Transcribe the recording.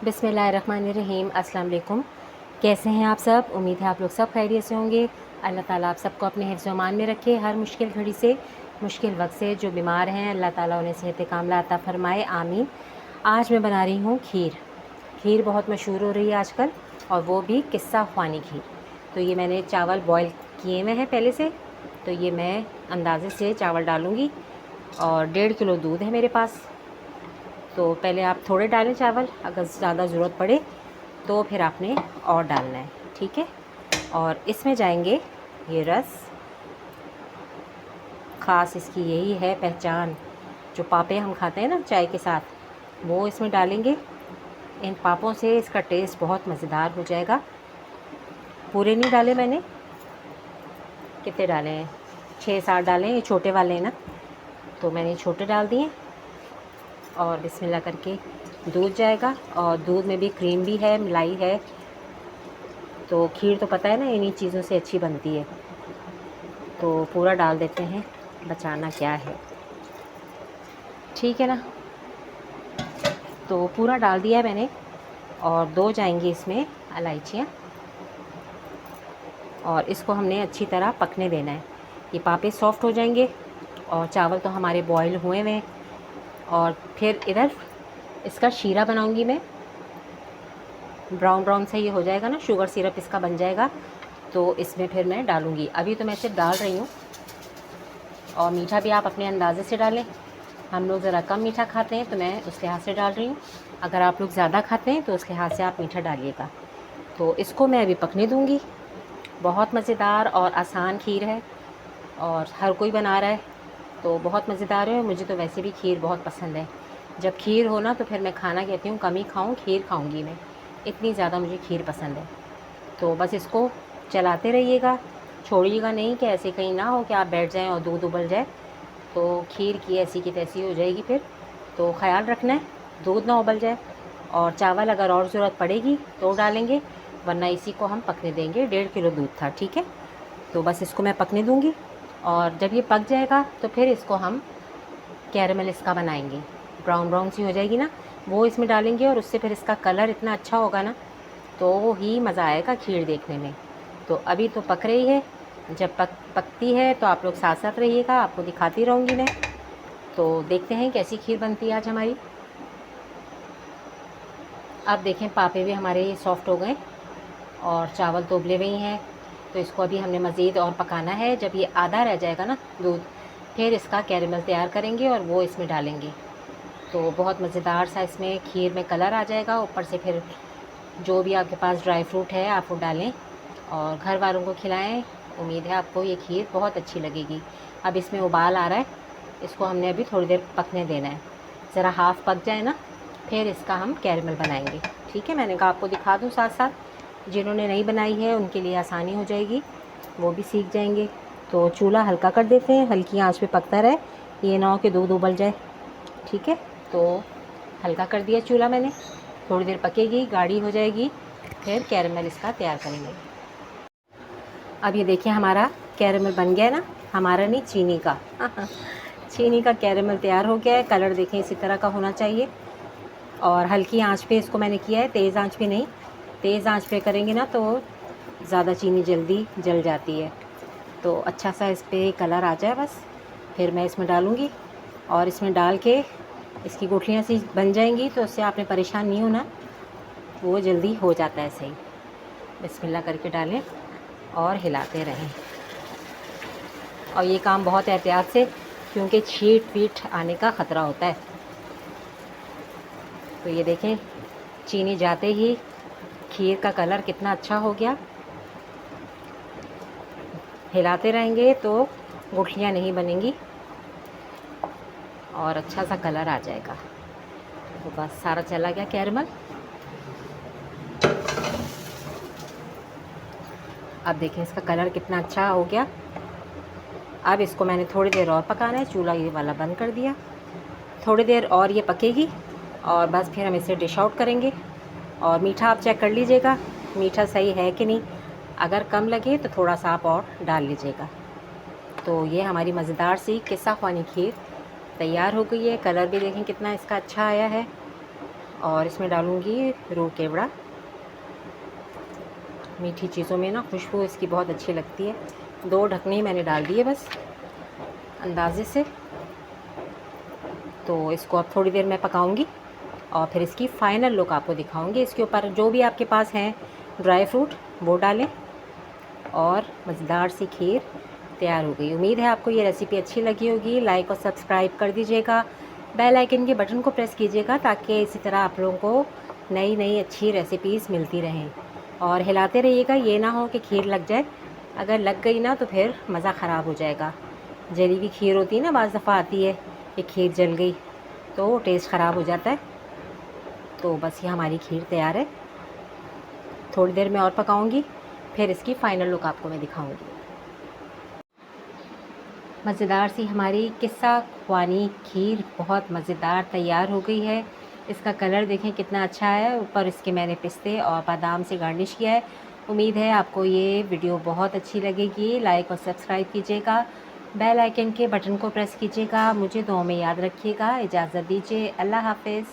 बिस्मिल्लाहिर्रहमानिर्रहीम। अस्सलाम वालेकुम। कैसे हैं आप सब? उम्मीद है आप लोग सब खैरियत से होंगे। अल्लाह ताला आप सबको अपने हिफ्ज़ व अमान में रखे। हर मुश्किल घड़ी से, मुश्किल वक्त से जो बीमार हैं अल्लाह ताला उन्हें सेहत कामिला अता फ़रमाए, आमीन। आज मैं बना रही हूँ खीर। खीर बहुत मशहूर हो रही है आजकल, और वो भी किस्सा ख़वानी खीर। तो ये मैंने चावल बॉयल किए हुए हैं पहले से, तो ये मैं अंदाज़े से चावल डालूँगी। और 1.5 किलो दूध है मेरे पास। तो पहले आप थोड़े डालें चावल, अगर ज़्यादा ज़रूरत पड़े तो फिर आपने और डालना है, ठीक है। और इसमें जाएंगे ये रस। ख़ास इसकी यही है पहचान, जो पापे हम खाते हैं ना चाय के साथ, वो इसमें डालेंगे। इन पापों से इसका टेस्ट बहुत मज़ेदार हो जाएगा। पूरे नहीं डाले मैंने, कितने डाले हैं, 6-7 डाले हैं। ये छोटे वाले हैं ना, तो मैंने छोटे डाल दिए। और बिस्मिल्लाह करके दूध जाएगा, और दूध में भी क्रीम भी है, मलाई है। तो खीर तो पता है ना इन्हीं चीज़ों से अच्छी बनती है। तो पूरा डाल देते हैं, बचाना क्या है, ठीक है ना। तो पूरा डाल दिया है मैंने। और 2 जाएंगी इसमें इलायचियाँ, और इसको हमने अच्छी तरह पकने देना है। ये पापे सॉफ़्ट हो जाएंगे, और चावल तो हमारे बॉयल हुए हुए हैं। और फिर इधर इसका शीरा बनाऊंगी मैं। ब्राउन ब्राउन से ये हो जाएगा ना, शुगर सिरप इसका बन जाएगा, तो इसमें फिर मैं डालूँगी। अभी तो मैं सिर्फ डाल रही हूँ। और मीठा भी आप अपने अंदाज़े से डालें। हम लोग ज़रा कम मीठा खाते हैं, तो मैं उस लिहाज से डाल रही हूँ। अगर आप लोग ज़्यादा खाते हैं तो उस लिहाज से आप मीठा डालिएगा। तो इसको मैं अभी पकने दूँगी। बहुत मज़ेदार और आसान खीर है, और हर कोई बना रहा है, तो बहुत मज़ेदार है। मुझे तो वैसे भी खीर बहुत पसंद है। जब खीर हो ना तो फिर मैं खाना कहती हूँ कम ही खाऊँ, खीर खाऊँगी मैं, इतनी ज़्यादा मुझे खीर पसंद है। तो बस इसको चलाते रहिएगा, छोड़िएगा नहीं, कि ऐसे कहीं ना हो कि आप बैठ जाएं और दूध उबल जाए, तो खीर की ऐसी की तैसी हो जाएगी फिर। तो ख़याल रखना है दूध ना उबल जाए। और चावल अगर और ज़रूरत पड़ेगी तो डालेंगे, वरना इसी को हम पकने देंगे। 1.5 किलो दूध था, ठीक है। तो बस इसको मैं पकने दूँगी, और जब ये पक जाएगा तो फिर इसको हम कैरेमल इसका बनाएंगे। ब्राउन ब्राउन सी हो जाएगी ना, वो इसमें डालेंगे, और उससे फिर इसका कलर इतना अच्छा होगा ना, तो ही मज़ा आएगा खीर देखने में। तो अभी तो पक रही है, जब पकती है तो आप लोग साथ साथ रहिएगा, आपको दिखाती रहूँगी मैं। तो देखते हैं कैसी खीर बनती है आज हमारी। अब देखें पापे भी हमारे सॉफ़्ट हो गए, और चावल तो उबले हुए ही हैं। तो इसको अभी हमने मज़ीद और पकाना है। जब ये आधा रह जाएगा ना दूध, फिर इसका कैरेमल तैयार करेंगे और वो इसमें डालेंगे। तो बहुत मज़ेदार सा इसमें खीर में कलर आ जाएगा। ऊपर से फिर जो भी आपके पास ड्राई फ्रूट है आप वो डालें, और घर वालों को खिलाएं। उम्मीद है आपको ये खीर बहुत अच्छी लगेगी। अब इसमें उबाल आ रहा है, इसको हमने अभी थोड़ी देर पकने देना है। ज़रा हाफ़ पक जाए ना, फिर इसका हम कैरेमल बनाएंगे, ठीक है। मैंने कहा आपको दिखा दूँ साथ साथ, जिन्होंने नहीं बनाई है उनके लिए आसानी हो जाएगी, वो भी सीख जाएंगे। तो चूल्हा हल्का कर देते हैं, हल्की आंच पे पकता रहे, ये ना हो कि दूध उबल जाए, ठीक है। तो हल्का कर दिया चूल्हा मैंने, थोड़ी देर पकेगी, गाढ़ी हो जाएगी, फिर कैरेमल इसका तैयार करेंगे। अब ये देखिए हमारा कैरेमल बन गया है ना, हमारा नहीं चीनी का चीनी का कैरेमल तैयार हो गया है। कलर देखें इसी तरह का होना चाहिए। और हल्की आंच पे इसको मैंने किया है, तेज़ आंच पे नहीं। तेज़ आंच पे करेंगे ना तो ज़्यादा चीनी जल्दी जल जाती है। तो अच्छा सा इस पर कलर आ जाए बस, फिर मैं इसमें डालूँगी। और इसमें डाल के इसकी गुठलियाँ सी बन जाएंगी, तो उससे आपने परेशान नहीं होना, वो जल्दी हो जाता है सही। बिस्मिल्लाह करके डालें और हिलाते रहें। और ये काम बहुत एहतियात से, क्योंकि छीट वीट आने का ख़तरा होता है। तो ये देखें चीनी जाते ही खीर का कलर कितना अच्छा हो गया। हिलाते रहेंगे तो गुठलियाँ नहीं बनेंगी, और अच्छा सा कलर आ जाएगा। तो बस सारा चला गया कैरेमल। अब देखें इसका कलर कितना अच्छा हो गया। अब इसको मैंने थोड़ी देर और पकाना है, चूल्हा ये वाला बंद कर दिया। थोड़ी देर और ये पकेगी, और बस फिर हम इसे डिश आउट करेंगे। और मीठा आप चेक कर लीजिएगा, मीठा सही है कि नहीं। अगर कम लगे तो थोड़ा सा आप और डाल लीजिएगा। तो ये हमारी मज़ेदार सी किस्सा ख़वानी खीर तैयार हो गई है। कलर भी देखें कितना इसका अच्छा आया है, और इसमें डालूँगी रू केवड़ा। मीठी चीज़ों में ना खुशबू इसकी बहुत अच्छी लगती है। 2 ढकने मैंने डाल दिए बस अंदाज़े से। तो इसको अब थोड़ी देर मैं पकाऊंगी और फिर इसकी फ़ाइनल लुक आपको दिखाऊंगी। इसके ऊपर जो भी आपके पास हैं ड्राई फ्रूट वो डालें और मज़ेदार सी खीर तैयार हो गई। उम्मीद है आपको ये रेसिपी अच्छी लगी होगी। लाइक और सब्सक्राइब कर दीजिएगा, बेल आइकन के बटन को प्रेस कीजिएगा ताकि इसी तरह आप लोगों को नई नई अच्छी रेसिपीज़ मिलती रहें। और हिलाते रहिएगा, ये ना हो कि खीर लग जाए। अगर लग गई ना तो फिर मज़ा ख़राब हो जाएगा। जली हुई खीर होती है ना, बाज़ दफ़ा आती है कि खीर जल गई तो टेस्ट ख़राब हो जाता है। तो बस ये हमारी खीर तैयार है। थोड़ी देर में और पकाऊंगी, फिर इसकी फ़ाइनल लुक आपको मैं दिखाऊंगी। मज़ेदार सी हमारी किस्सा ख़ुवानी खीर बहुत मज़ेदार तैयार हो गई है। इसका कलर देखें कितना अच्छा है। ऊपर इसके मैंने पिस्ते और बादाम से गार्निश किया है। उम्मीद है आपको ये वीडियो बहुत अच्छी लगेगी। लाइक और सब्सक्राइब कीजिएगा, बेल आइकन के बटन को प्रेस कीजिएगा। मुझे दुआ में याद रखिएगा। इजाज़त दीजिए, अल्लाह हाफ़िज़।